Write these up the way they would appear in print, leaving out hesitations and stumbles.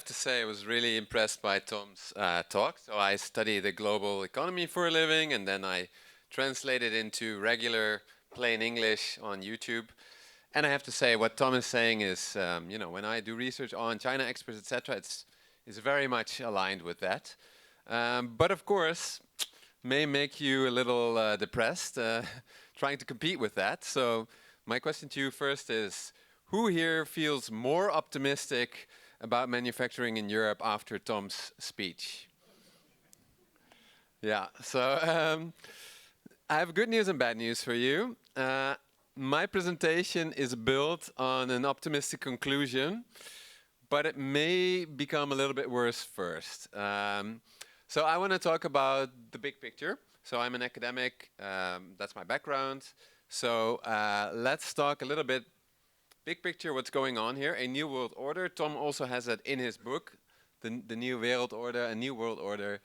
to say I was really impressed by Tom's talk. So I study the global economy for a living, and then I translate it into regular plain English on YouTube. And I have to say, what Tom is saying is, when I do research on China experts, etc., it's very much aligned with that. But of course, may make you a little depressed trying to compete with that. So my question to you first is, who here feels more optimistic about manufacturing in Europe after Tom's speech? Yeah, so I have good news and bad news for you. My presentation is built on an optimistic conclusion, but it may become a little bit worse first. So I want to talk about the big picture. So I'm an academic, that's my background. So let's talk a little bit big picture, what's going on here, a new world order. Tom also has that in his book, the New Wereldorde, a new world order.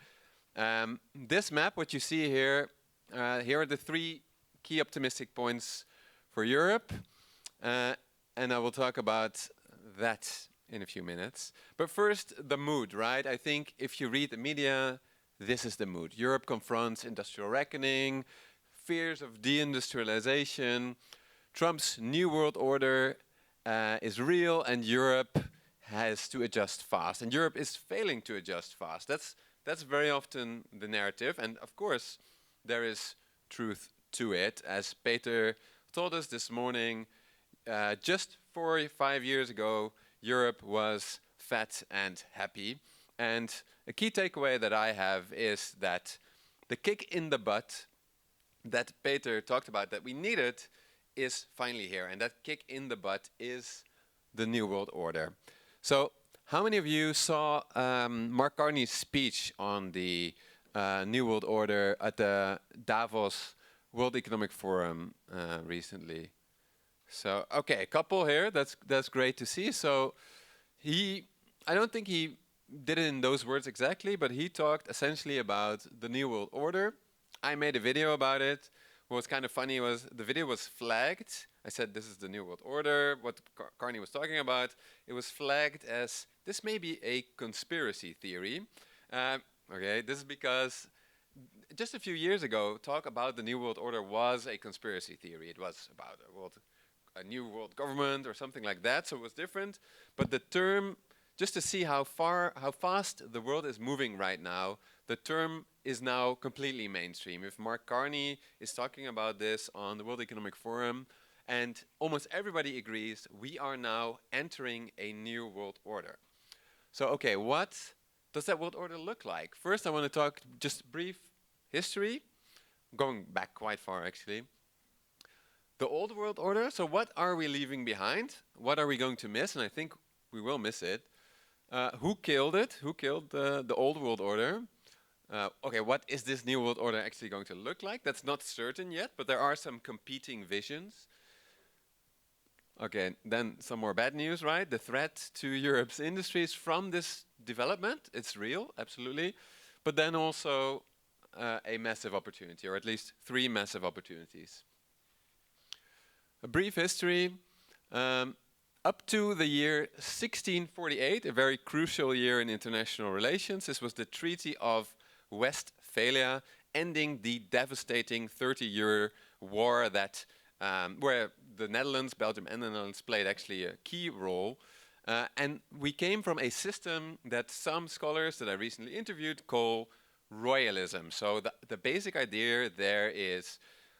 This map, what you see here, here are the three key optimistic points for Europe. And I will talk about that in a few minutes. But first, the mood, right? I think if you read the media, this is the mood. Europe confronts industrial reckoning, fears of deindustrialization. Trump's new world order is real, and Europe has to adjust fast. And Europe is failing to adjust fast. That's very often the narrative. And of course, there is truth to it. As Peter told us this morning, just 4 or 5 years ago, Europe was fat and happy. And a key takeaway that I have is that the kick in the butt that Peter talked about that we needed is finally here. And that kick in the butt is the New World Order. So how many of you saw Mark Carney's speech on the New World Order at the Davos World Economic Forum recently? So, okay, a couple here. That's great to see. So I don't think he did it in those words exactly, but he talked essentially about the New World Order. I made a video about it. What was kind of funny was the video was flagged. I said, this is the New World Order, what Carney was talking about. It was flagged as, this may be a conspiracy theory. Okay, this is because just a few years ago, talk about the New World Order was a conspiracy theory. It was about a new world government or something like that, so it was different. But the term, just to see how fast the world is moving right now, the term is now completely mainstream. If Mark Carney is talking about this on the World Economic Forum, and almost everybody agrees, we are now entering a new world order. So, okay, what does that world order look like? First, I want to talk just brief history, going back quite far actually. The old world order, so what are we leaving behind? What are we going to miss? And I think we will miss it. Who killed it? Who killed the old world order? Okay, what is this new world order actually going to look like? That's not certain yet, but there are some competing visions. Okay, then some more bad news, right? The threat to Europe's industries from this development, it's real, absolutely. But then also a massive opportunity, or at least 3 massive opportunities. A brief history. Up to the year 1648, a very crucial year in international relations, this was the Treaty of Westphalia, ending the devastating 30-year war that where the Netherlands, Belgium and the Netherlands played actually a key role. And we came from a system that some scholars that I recently interviewed call royalism. So the basic idea there is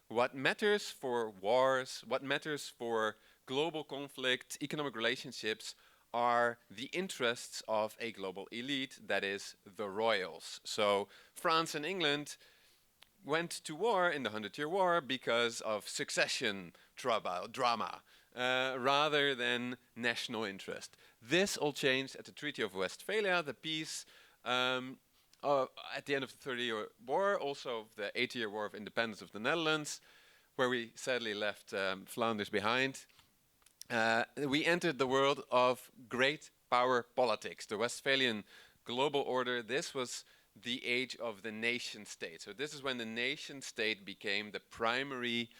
what matters for wars, what matters for global conflict, economic relationships are the interests of a global elite, that is the royals. So France and England went to war in the 100-Year War because of succession drama, rather than national interest. This all changed at the Treaty of Westphalia, the peace at the end of the 30-Year War, also the 80-Year War of Independence of the Netherlands, where we sadly left Flanders behind. We entered the world of great power politics, the Westphalian global order. This was the age of the nation state. So this is when the nation state became the primary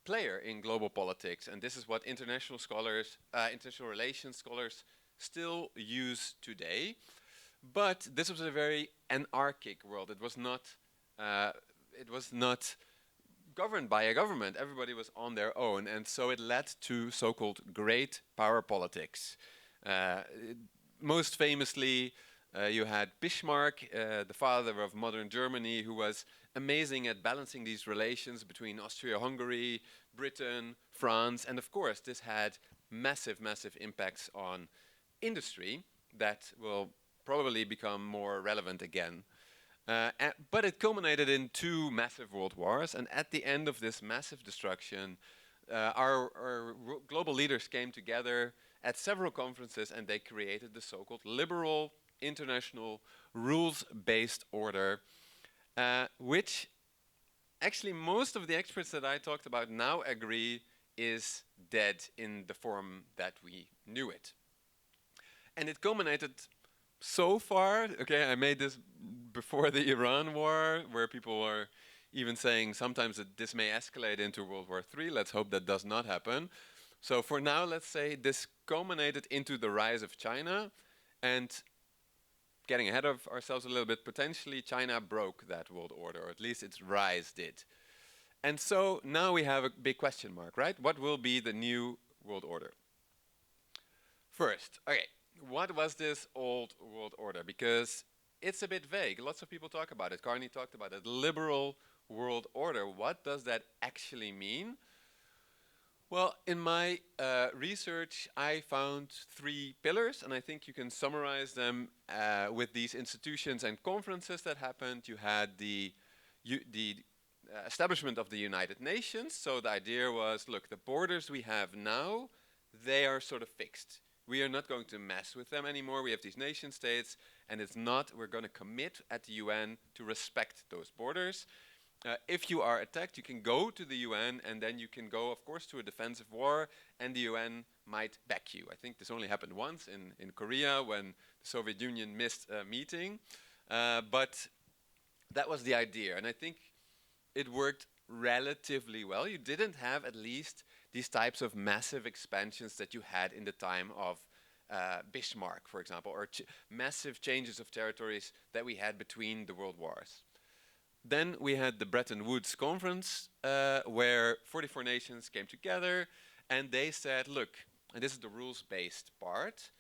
player in global politics. And this is what international scholars, international relations scholars still use today. But this was a very anarchic world. It was not governed by a government. Everybody was on their own, and so it led to so-called great power politics. Uh, Most famously, you had Bismarck, the father of modern Germany, who was amazing at balancing these relations between Austria-Hungary, Britain, France, and of course, this had massive, massive impacts on industry that will probably become more relevant again. But it culminated in two massive world wars, and at the end of this massive destruction, our global leaders came together at several conferences and they created the so-called liberal international rules-based order, which actually most of the experts that I talked about now agree is dead in the form that we knew it. And it culminated so far, okay, I made this before the Iran war, where people are even saying sometimes that this may escalate into World War III. Let's hope that does not happen. So for now, let's say this culminated into the rise of China, and getting ahead of ourselves a little bit, potentially China broke that world order, or at least its rise did. And so now we have a big question mark, right? What will be the new world order? First, okay, what was this old world order? Because it's a bit vague. Lots of people talk about it. Carney talked about it. Liberal world order. What does that actually mean? Well, in my research, I found three pillars, and I think you can summarize them with these institutions and conferences that happened. You had the establishment of the United Nations. So the idea was, look, the borders we have now, they are sort of fixed. We are not going to mess with them anymore. We have these nation states, and it's not, we're going to commit at the UN to respect those borders. If you are attacked, you can go to the UN, and then you can go, of course, to a defensive war, and the UN might back you. I think this only happened once in Korea when the Soviet Union missed a meeting. But that was the idea, and I think it worked relatively well. You didn't have at least these types of massive expansions that you had in the time of Bismarck, for example, or massive changes of territories that we had between the world wars. Then we had the Bretton Woods conference, where 44 nations came together, and they said, look, and this is the rules-based part.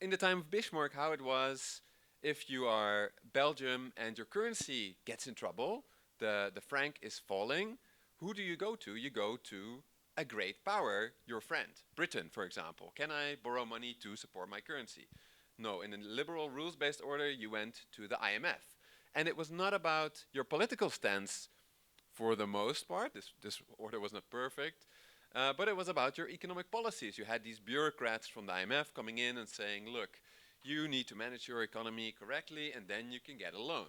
In the time of Bismarck, how it was, if you are Belgium and your currency gets in trouble, the franc is falling, who do you go to? You go to a great power, your friend, Britain, for example. Can I borrow money to support my currency? No, in a liberal rules-based order, you went to the IMF. And it was not about your political stance for the most part. This order was not perfect. But it was about your economic policies. You had these bureaucrats from the IMF coming in and saying, look, you need to manage your economy correctly, and then you can get a loan.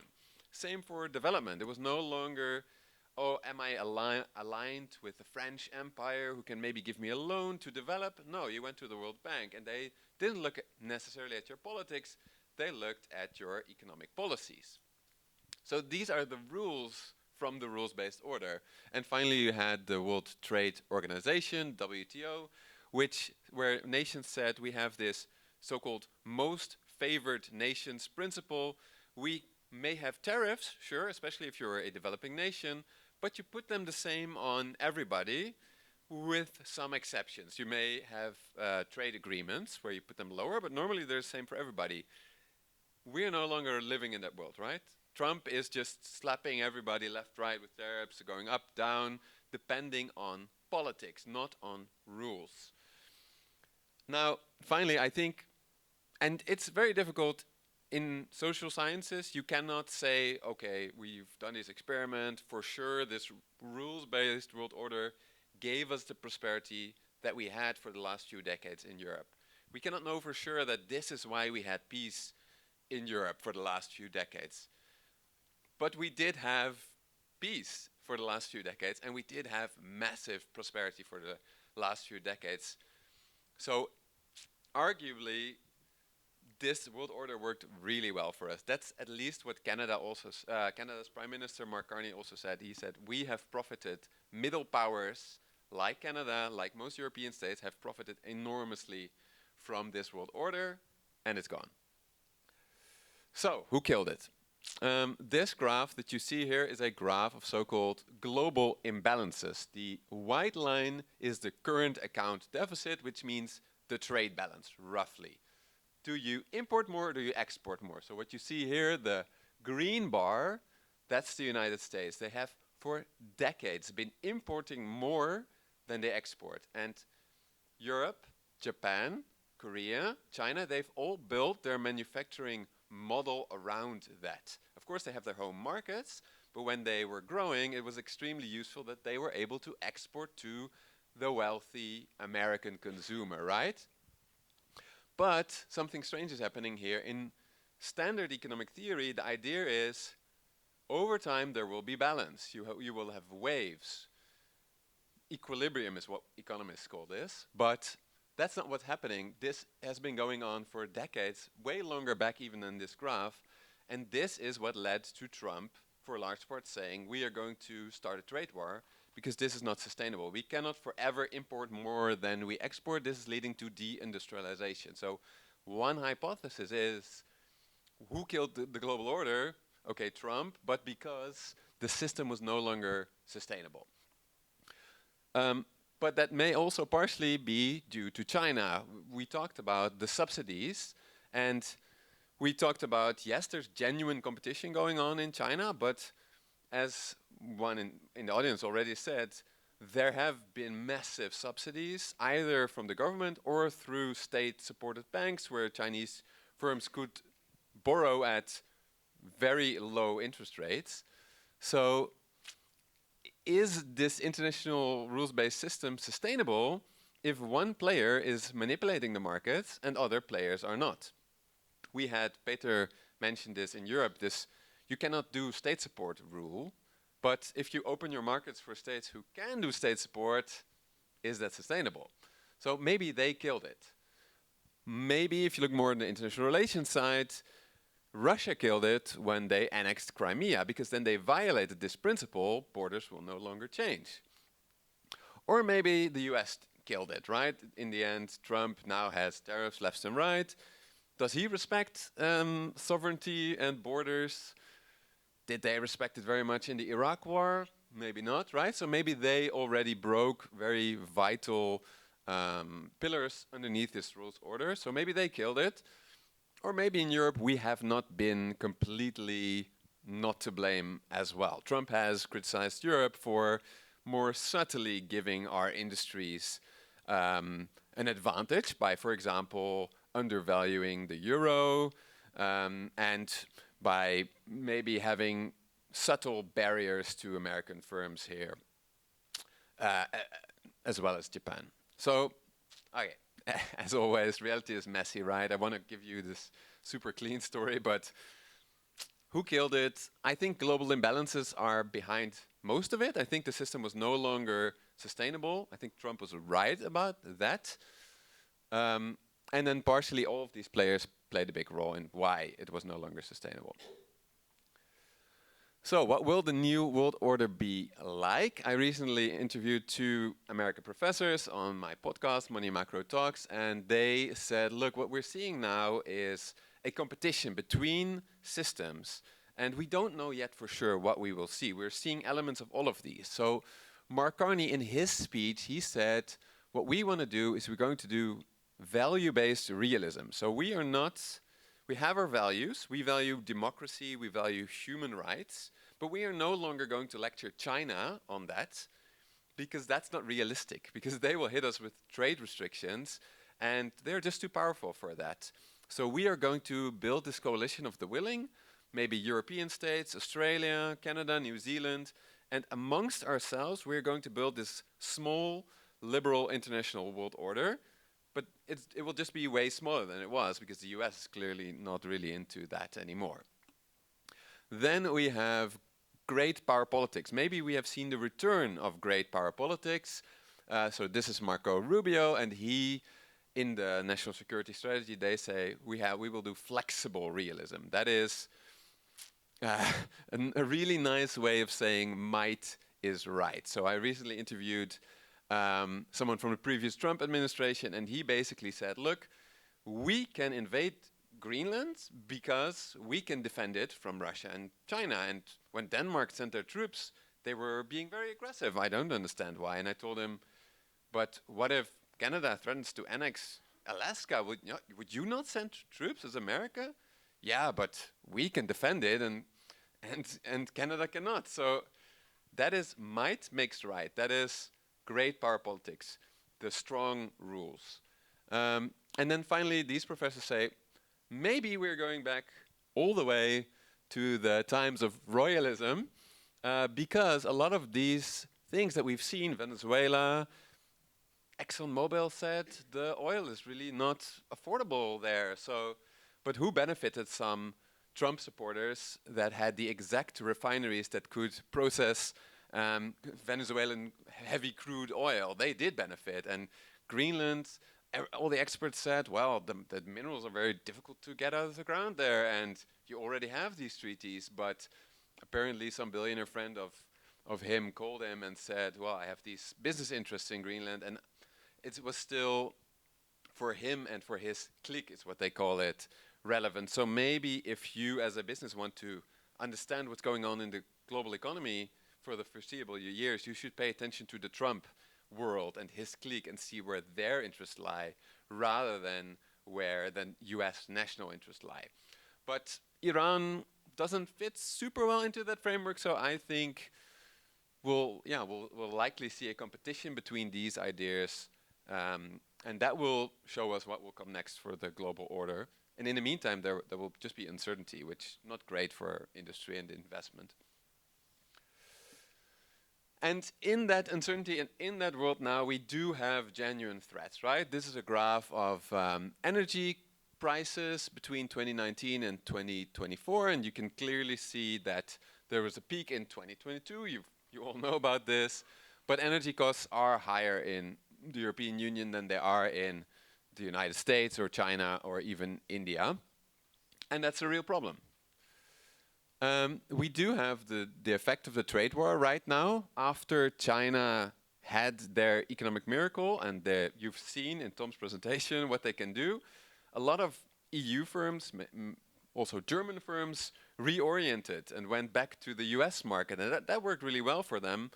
Same for development. It was no longer, oh, am I aligned with the French Empire who can maybe give me a loan to develop? No, you went to the World Bank, and they didn't look necessarily at your politics. They looked at your economic policies. So these are the rules from the rules-based order. And finally, you had the World Trade Organization, WTO, where nations said we have this so-called most favored nations principle. We may have tariffs, sure, especially if you're a developing nation, but you put them the same on everybody with some exceptions. You may have trade agreements where you put them lower, but normally they're the same for everybody. We're no longer living in that world, right? Trump is just slapping everybody left, right with tariffs, going up, down, depending on politics, not on rules. Now, finally, I think, and it's very difficult in social sciences, you cannot say, okay, we've done this experiment, for sure this rules-based world order gave us the prosperity that we had for the last few decades in Europe. We cannot know for sure that this is why we had peace in Europe for the last few decades. But we did have peace for the last few decades, and we did have massive prosperity for the last few decades. So arguably, this world order worked really well for us. That's at least what Canada also, Canada's Prime Minister Mark Carney also said. He said, we have profited, middle powers like Canada, like most European states, have profited enormously from this world order, and it's gone. So, who killed it? This graph that you see here is a graph of so-called global imbalances. The white line is the current account deficit, which means the trade balance, roughly. Do you import more or do you export more? So what you see here, the green bar, that's the United States. They have for decades been importing more than they export. And Europe, Japan, Korea, China, they've all built their manufacturing model around that. Of course, they have their home markets, but when they were growing, it was extremely useful that they were able to export to the wealthy American consumer, right? But something strange is happening here. In standard economic theory, the idea is over time there will be balance. You will have waves. Equilibrium is what economists call this, but that's not what's happening. This has been going on for decades, way longer back even than this graph, and this is what led to Trump, for a large part, saying we are going to start a trade war because this is not sustainable. We cannot forever import more than we export. This is leading to deindustrialization. So one hypothesis is, who killed the global order? Okay, Trump, but because the system was no longer sustainable. But that may also partially be due to China. We talked about the subsidies, and we talked about, yes, there's genuine competition going on in China, but as one in the audience already said, there have been massive subsidies, either from the government or through state-supported banks, where Chinese firms could borrow at very low interest rates. So is this international rules-based system sustainable if one player is manipulating the markets and other players are not? We had, Peter mentioned this in Europe, this you cannot do state support rule, but if you open your markets for states who can do state support, is that sustainable? So maybe they killed it. Maybe if you look more on the international relations side, Russia killed it when they annexed Crimea, because then they violated this principle, borders will no longer change. Or maybe the US killed it, right? In the end, Trump now has tariffs left and right. Does he respect sovereignty and borders? Did they respect it very much in the Iraq war? Maybe not, right? So maybe they already broke very vital pillars underneath this rules order. So maybe they killed it. Or maybe in Europe we have not been completely not to blame as well. Trump has criticized Europe for more subtly giving our industries an advantage by, for example, undervaluing the euro and by maybe having subtle barriers to American firms here, as well as Japan. So, okay. As always, reality is messy, right? I want to give you this super clean story, but who killed it? I think global imbalances are behind most of it. I think the system was no longer sustainable. I think Trump was right about that. And then partially all of these players played a big role in why it was no longer sustainable. So what will the new world order be like? I recently interviewed 2 American professors on my podcast, Money Macro Talks, and they said, look, what we're seeing now is a competition between systems, and we don't know yet for sure what we will see. We're seeing elements of all of these. So Mark Carney, in his speech, he said, what we want to do is we're going to do value-based realism. So we have our values, we value democracy, we value human rights, but we are no longer going to lecture China on that, because that's not realistic, because they will hit us with trade restrictions, and they're just too powerful for that. So we are going to build this coalition of the willing, maybe European states, Australia, Canada, New Zealand, and amongst ourselves we're going to build this small, liberal international world order. But it will just be way smaller than it was, because the US is clearly not really into that anymore. Then we have great power politics. Maybe we have seen the return of great power politics. So this is Marco Rubio, and he, in the national security strategy, they say we will do flexible realism. That is a really nice way of saying might is right. So I recently interviewed someone from the previous Trump administration, and he basically said, look, we can invade Greenland because we can defend it from Russia and China. And when Denmark sent their troops, they were being very aggressive. I don't understand why. And I told him, but what if Canada threatens to annex Alaska? Would you not send troops as America? Yeah, but we can defend it, and Canada cannot. So that is might makes right. That is great power politics, the strong rules. And then finally, these professors say, maybe we're going back all the way to the times of royalism, because a lot of these things that we've seen, Venezuela, ExxonMobil said the oil is really not affordable there. So, but who benefited? Some Trump supporters that had the exact refineries that could process Venezuelan heavy crude oil. They did benefit. And Greenland, all the experts said, well, the minerals are very difficult to get out of the ground there, and you already have these treaties. But apparently some billionaire friend of him called him and said, well, I have these business interests in Greenland, and it was still, for him and for his clique, is what they call it, relevant. So maybe if you as a business want to understand what's going on in the global economy for the foreseeable years, you should pay attention to the Trump world and his clique and see where their interests lie, rather than where the US national interests lie. But Iran doesn't fit super well into that framework, so I think we'll likely see a competition between these ideas, and that will show us what will come next for the global order. And in the meantime, there will just be uncertainty, which is not great for industry and investment. And in that uncertainty and in that world now, we do have genuine threats, right? This is a graph of energy prices between 2019 and 2024, and you can clearly see that there was a peak in 2022. You all know about this, but energy costs are higher in the European Union than they are in the United States or China or even India, and that's a real problem. We do have the effect of the trade war right now. After China had their economic miracle, and you've seen in Tom's presentation what they can do, a lot of EU firms, also German firms, reoriented and went back to the US market, and that worked really well for them,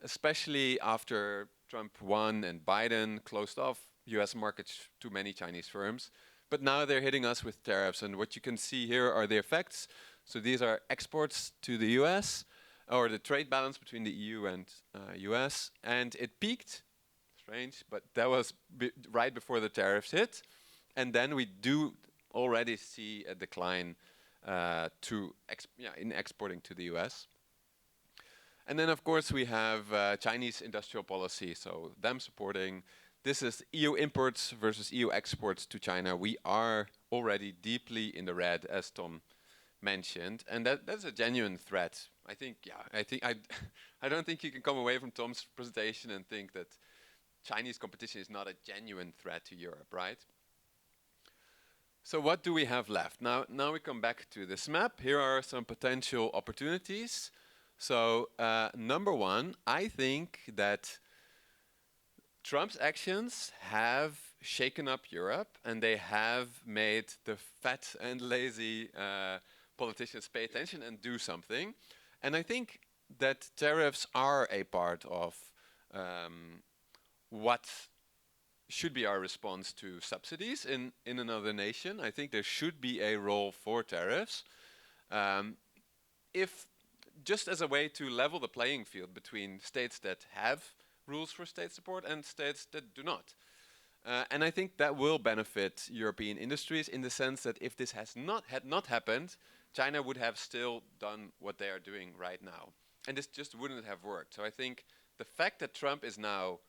especially after Trump won and Biden closed off US markets to many Chinese firms. But now they're hitting us with tariffs, and what you can see here are the effects. So these are exports to the US, or the trade balance between the EU and US, and it peaked, strange, but that was right before the tariffs hit, and then we do already see a decline in exporting to the US. And then of course we have Chinese industrial policy, so them supporting. This is EU imports versus EU exports to China. We are already deeply in the red, as Tom mentioned, and that's a genuine threat. I don't think you can come away from Tom's presentation and think that Chinese competition is not a genuine threat to Europe, right? So what do we have left? Now we come back to this map. Here are some potential opportunities. So number one, I think that Trump's actions have shaken up Europe, and they have made the fat and lazy politicians pay attention and do something. And I think that tariffs are a part of what should be our response to subsidies in another nation. I think there should be a role for tariffs, if just as a way to level the playing field between states that have rules for state support and states that do not. And I think that will benefit European industries, in the sense that if this had not happened, China would have still done what they are doing right now. And this just wouldn't have worked. So I think the fact that Trump is now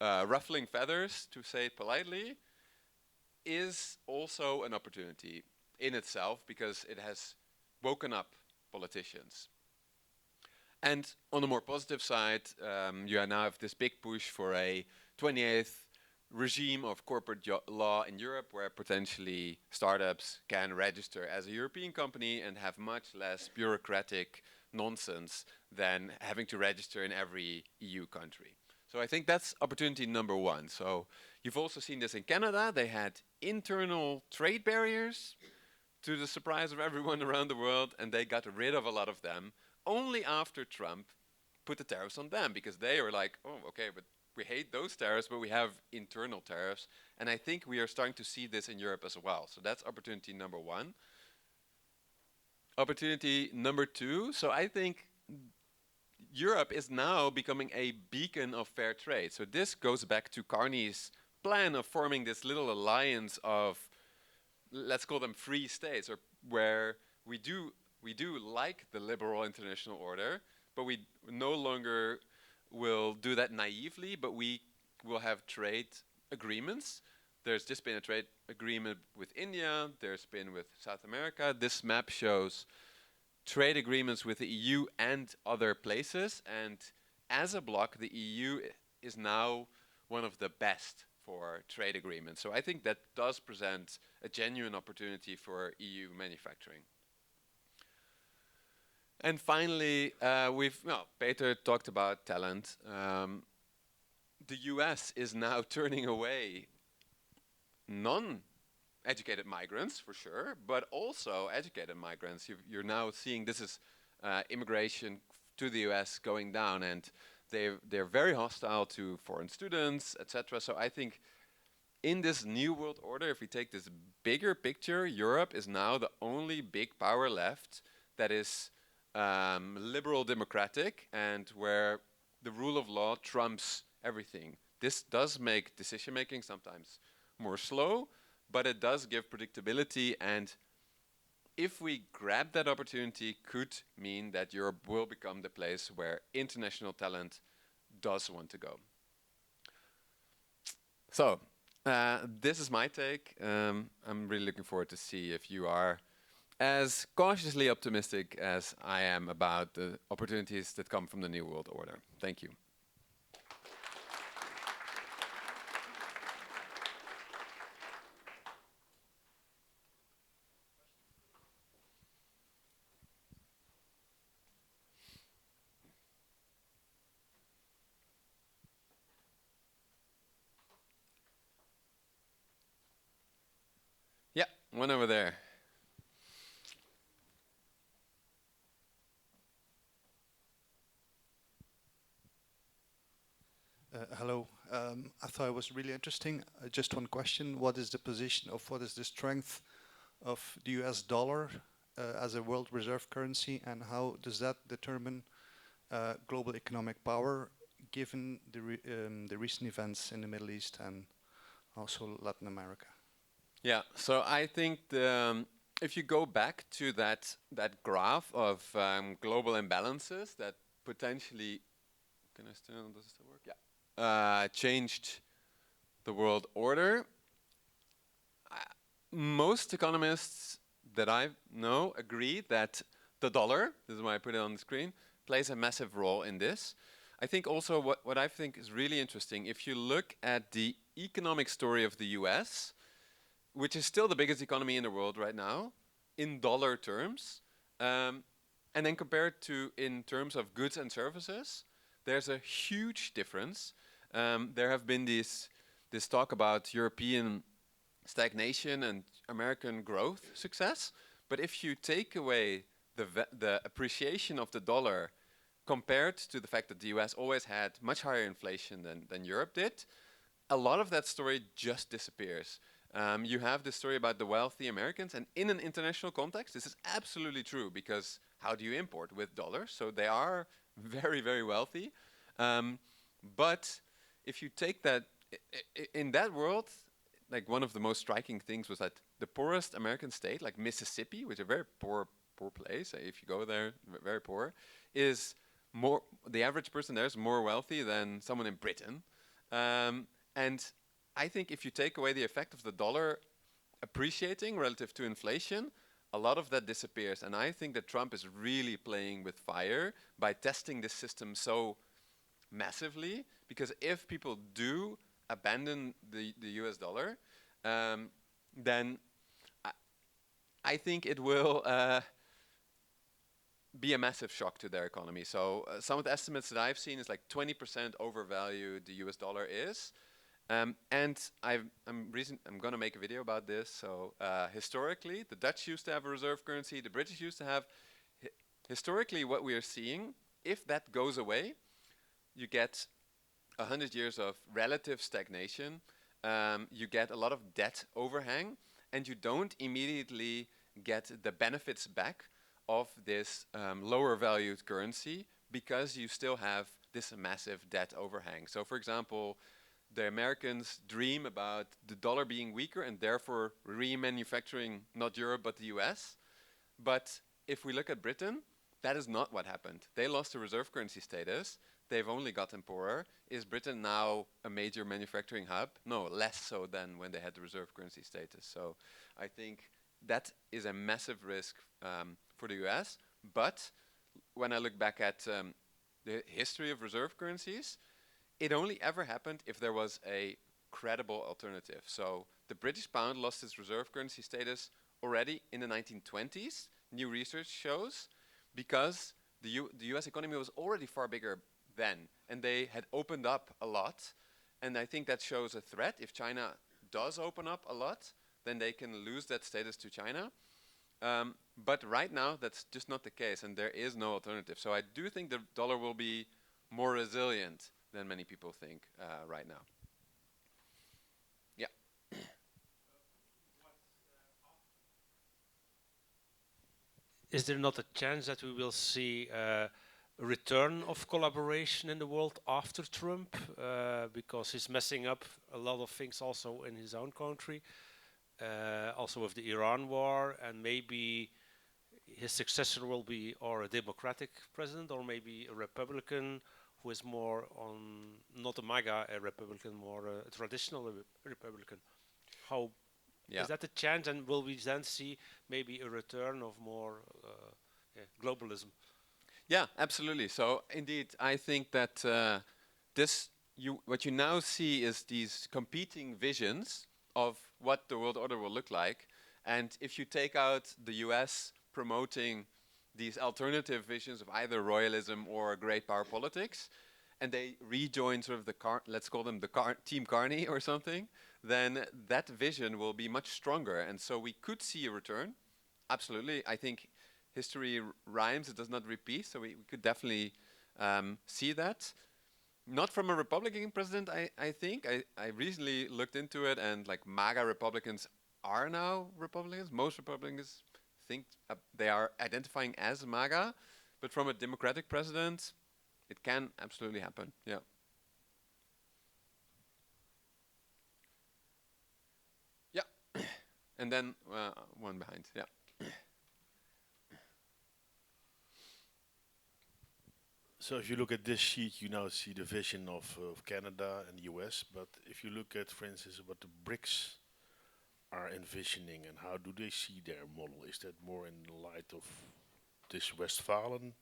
ruffling feathers, to say it politely, is also an opportunity in itself, because it has woken up politicians. And on the more positive side, you now have this big push for a 28th regime of corporate law in Europe, where potentially startups can register as a European company and have much less bureaucratic nonsense than having to register in every EU country. So I think that's opportunity number one. So You've also seen this in Canada. They had internal trade barriers to the surprise of everyone around the world, and they got rid of a lot of them only after Trump put the tariffs on them, because they were like, oh, okay, but we hate those tariffs, but we have internal tariffs. And I think we are starting to see this in Europe as well. So that's opportunity number one. Opportunity number two, so I think Europe is now becoming a beacon of fair trade. So this goes back to Carney's plan of forming this little alliance of, let's call them free states, or where we do like the liberal international order, but we no longer will do that naively, but we will have trade agreements. There's just been a trade agreement with India, there's been with South America. This map shows trade agreements with the EU and other places, and as a bloc, the EU is now one of the best for trade agreements. So I think that does present a genuine opportunity for EU manufacturing. And finally, Peter talked about talent. The US is now turning away non-educated migrants, for sure, but also educated migrants. You're now seeing this is immigration to the US going down, and they're very hostile to foreign students, etc. So I think in this new world order, if we take this bigger picture, Europe is now the only big power left that is liberal democratic and where the rule of law trumps everything. This does make decision making sometimes more slow, but it does give predictability, and if we grab that opportunity, could mean that Europe will become the place where international talent does want to go. So this is my take. I'm really looking forward to see if you are as cautiously optimistic as I am about the opportunities that come from the New World Order. Thank you. Yeah, one over there. Hello. I thought it was really interesting. Just one question. What is the strength of the US dollar as a world reserve currency, and how does that determine global economic power given the recent events in the Middle East and also Latin America? Yeah, so I think if you go back to that graph of global imbalances that potentially, can I still, does it still work? Yeah, changed the world order. Most economists that I know agree that the dollar, this is why I put it on the screen, plays a massive role in this. I think also what I think is really interesting, if you look at the economic story of the US, which is still the biggest economy in the world right now, in dollar terms, and then compared to in terms of goods and services, there's a huge difference. There have been this talk about European stagnation and American growth success, but if you take away the appreciation of the dollar compared to the fact that the US always had much higher inflation than Europe did, a lot of that story just disappears. You have this story about the wealthy Americans, and in an international context, this is absolutely true, because how do you import with dollars? So they are very, very wealthy. But if you take that, in that world, like one of the most striking things was that the poorest American state, like Mississippi, which is a very poor place, if you go there, very poor, is more, the average person there is more wealthy than someone in Britain. And I think if you take away the effect of the dollar appreciating relative to inflation, a lot of that disappears. And I think that Trump is really playing with fire by testing this system so massively, because if people do abandon the US dollar, then I think it will be a massive shock to their economy. So some of the estimates that I've seen is like 20% overvalued the US dollar is. And I'm going to make a video about this. So historically, the Dutch used to have a reserve currency. The British used to have. Historically, what we are seeing, if that goes away, you get 100 years of relative stagnation. You get a lot of debt overhang, and you don't immediately get the benefits back of this lower valued currency because you still have this massive debt overhang. So, for example, the Americans dream about the dollar being weaker and therefore remanufacturing not Europe but the US. But if we look at Britain, that is not what happened. They lost the reserve currency status. They've only gotten poorer. Is Britain now a major manufacturing hub? No, less so than when they had the reserve currency status. So I think that is a massive risk for the US. But when I look back at the history of reserve currencies, it only ever happened if there was a credible alternative. So the British pound lost its reserve currency status already in the 1920s, new research shows, because the US economy was already far bigger then, and they had opened up a lot. And I think that shows a threat. If China does open up a lot, then they can lose that status to China. But right now, that's just not the case, and there is no alternative. So I do think the dollar will be more resilient than many people think right now. Yeah. Is there not a chance that we will see a return of collaboration in the world after Trump? Because he's messing up a lot of things also in his own country, also with the Iran war, and maybe his successor will be or a Democratic president or maybe a Republican who is more on, not a MAGA a Republican, more a traditional Republican. How is that a chance, and will we then see maybe a return of more globalism? Yeah, absolutely. So indeed, I think that what you now see is these competing visions of what the world order will look like. And if you take out the US promoting these alternative visions of either royalism or great power politics, and they rejoin sort of the let's call them the Team Carney or something, then that vision will be much stronger. And so we could see a return. Absolutely. I think history rhymes, it does not repeat, so we could definitely see that. Not from a Republican president, I think. I recently looked into it, and like MAGA Republicans are now Republicans. Most Republicans think they are identifying as MAGA, but from a Democratic president, it can absolutely happen. Yeah. Yeah. And then one behind. Yeah. So if you look at this sheet, you now see the vision of Canada and the US. But if you look at, for instance, what the BRICS are envisioning and how do they see their model, is that more in light of this Westphalian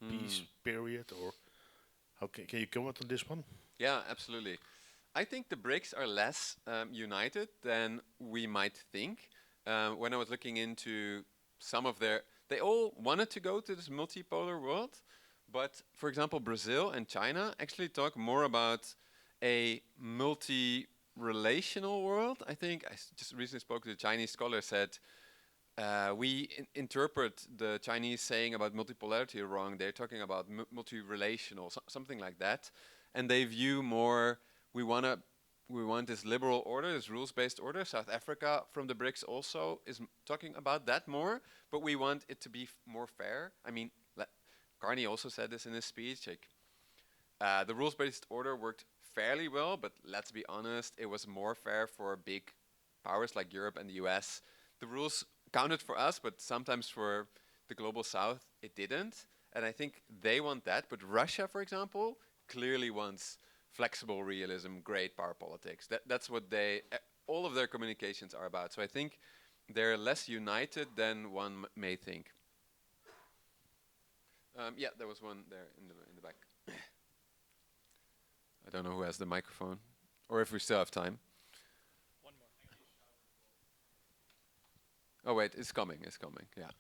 peace period, or how can you comment on this one? Yeah, absolutely. I think the BRICS are less united than we might think. When I was looking into some of they all wanted to go to this multipolar world, but for example, Brazil and China actually talk more about a multi-relational world. I think I just recently spoke to a Chinese scholar, said we interpret the Chinese saying about multipolarity wrong. They're talking about multi-relational, something like that, and they view more. We want this liberal order, this rules-based order. South Africa from the BRICS also is talking about that more, but we want it to be more fair. I mean, Carney also said this in his speech. Like, the rules-based order worked fairly well, but let's be honest, it was more fair for big powers like Europe and the US. The rules counted for us, but sometimes for the global South, it didn't. And I think they want that. But Russia, for example, clearly wants flexible realism, great power politics. That's what all of their communications are about. So I think they're less united than one may think. Yeah, there was one there in the back. I don't know who has the microphone, or if we still have time. One more. Oh wait, it's coming. Yeah.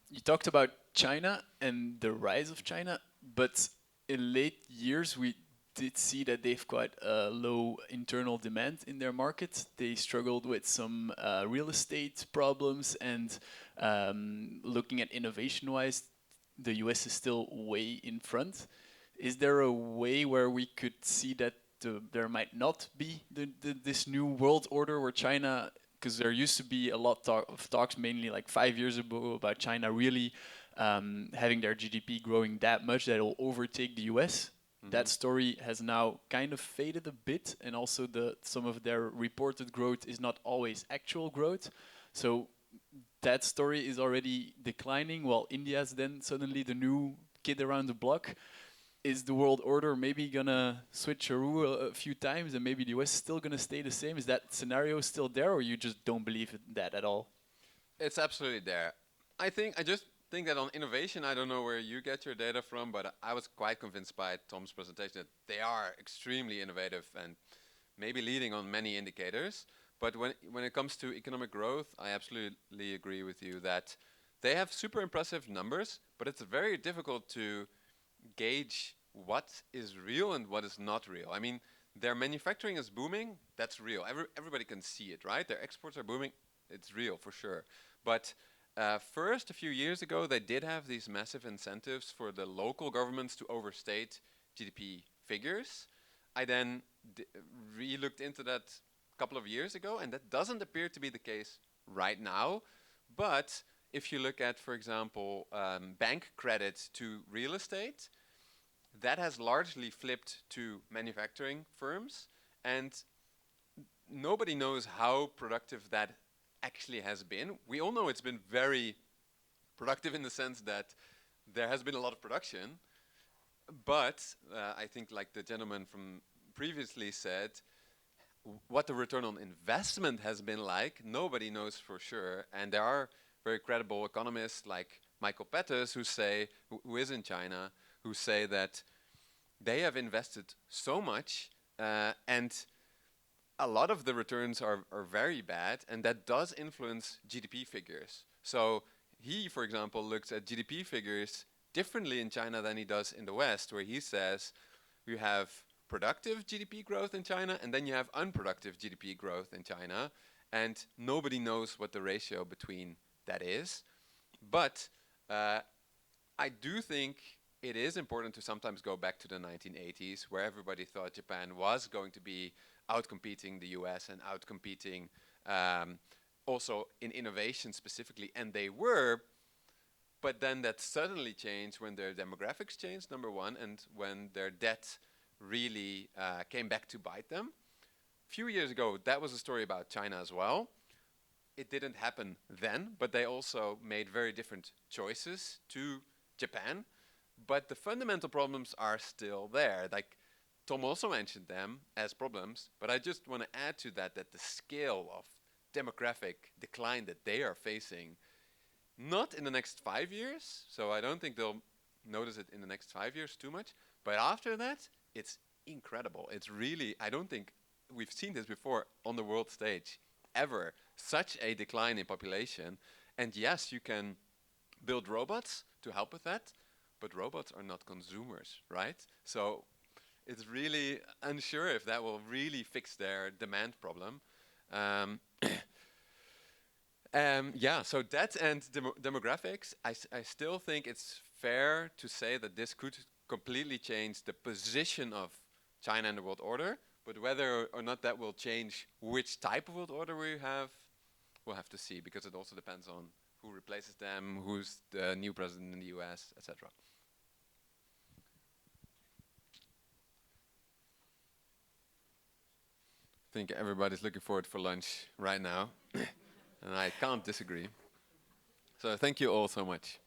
You talked about China and the rise of China, but in late years we did see that they've quite low internal demand in their market. They struggled with some real estate problems, and looking at innovation-wise, the US is still way in front. Is there a way where we could see that there might not be this new world order where China, because there used to be a lot of talks, mainly like 5 years ago, about China really having their GDP growing that much that it will overtake the US. That story has now kind of faded a bit, and also some of their reported growth is not always actual growth. So that story is already declining, while India's then suddenly the new kid around the block. Is the world order maybe gonna switch a few times, and maybe the US is still gonna stay the same? Is that scenario still there, or you just don't believe in that at all? It's absolutely there. I just think that on innovation, I don't know where you get your data from, but I was quite convinced by Tom's presentation that they are extremely innovative and maybe leading on many indicators. But when it comes to economic growth, I absolutely agree with you that they have super impressive numbers, but it's very difficult to gauge what is real and what is not real. I mean, their manufacturing is booming, that's real. Everybody can see it, right? Their exports are booming, it's real for sure. But first, a few years ago, they did have these massive incentives for the local governments to overstate GDP figures. I then re-looked into that a couple of years ago, and that doesn't appear to be the case right now. But if you look at, for example, bank credit to real estate, that has largely flipped to manufacturing firms, and nobody knows how productive that actually has been. We all know it's been very productive in the sense that there has been a lot of production, but I think, like the gentleman from previously said, what the return on investment has been like, nobody knows for sure. And there are very credible economists like Michael Pettis who is in China, who say that they have invested so much and a lot of the returns are very bad, and that does influence GDP figures. So he, for example, looks at GDP figures differently in China than he does in the West, where he says you have productive GDP growth in China, and then you have unproductive GDP growth in China, and nobody knows what the ratio between that is. But I do think it is important to sometimes go back to the 1980s, where everybody thought Japan was going to be outcompeting the US and outcompeting also in innovation specifically, and they were. But then that suddenly changed when their demographics changed, number one, and when their debt really came back to bite them. A few years ago, that was a story about China as well. It didn't happen then, but they also made very different choices to Japan. But the fundamental problems are still there. Like Tom also mentioned them as problems, but I just want to add to that the scale of demographic decline that they are facing, not in the next 5 years, so I don't think they'll notice it in the next 5 years too much, but after that, it's incredible. It's really, I don't think we've seen this before on the world stage, ever. Such a decline in population. And yes, you can build robots to help with that, but robots are not consumers, right? So it's really unsure if that will really fix their demand problem. Yeah, so that and demographics, I still think it's fair to say that this could completely change the position of China in the world order, but whether or not that will change which type of world order we have, we'll have to see, because it also depends on who replaces them, who's the new president in the US, etc. I think everybody's looking forward for lunch right now, and I can't disagree. So thank you all so much.